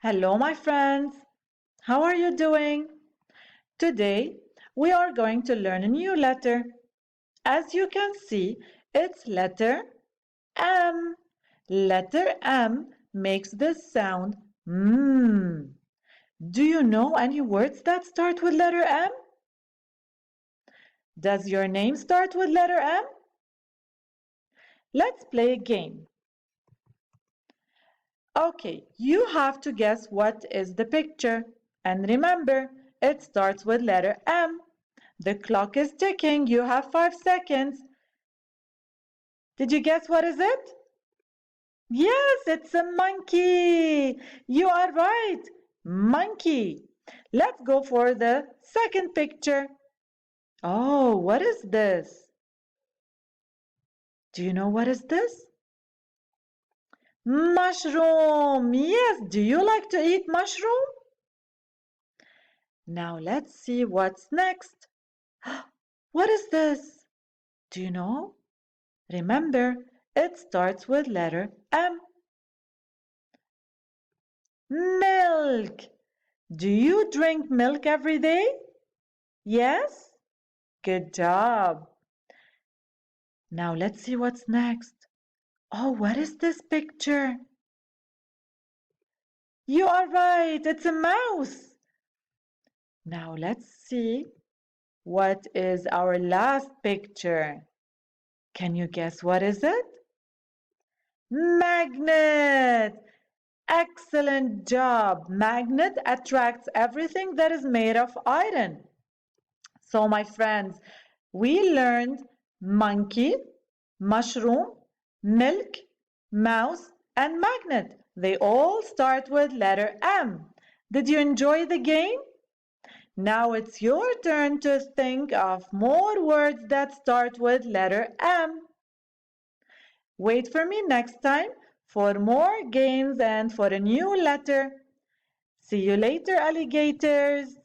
Hello, my friends. How are you doing? Today, we are going to learn a new letter. As you can see, it's letter M. Letter M makes this sound mmm. Do you know any words that start with letter M? Does your name start with letter M? Let's play a game. Okay, you have to guess what is the picture. And remember, it starts with letter M. The clock is ticking. You have 5 seconds. Did you guess what is it? Yes, it's a monkey. You are right. Monkey. Let's go for the second picture. Oh, what is this? Do you know what is this? Mushroom. Yes, do you like to eat mushroom? Now let's see what's next. What is this? Do you know? Remember, it starts with letter M. Milk. Do you drink milk every day? Yes? Good job. Now let's see what's next. Oh, what is this picture? You are right, it's a mouse. Now let's see what is our last picture. Can you guess what is it? Magnet. Excellent job. Magnet attracts everything that is made of iron. So, my friends, we learned monkey, mushroom, milk, mouse, and magnet. They all start with letter M. Did you enjoy the game? Now it's your turn to think of more words that start with letter M. Wait for me next time for more games and for a new letter. See you later, alligators.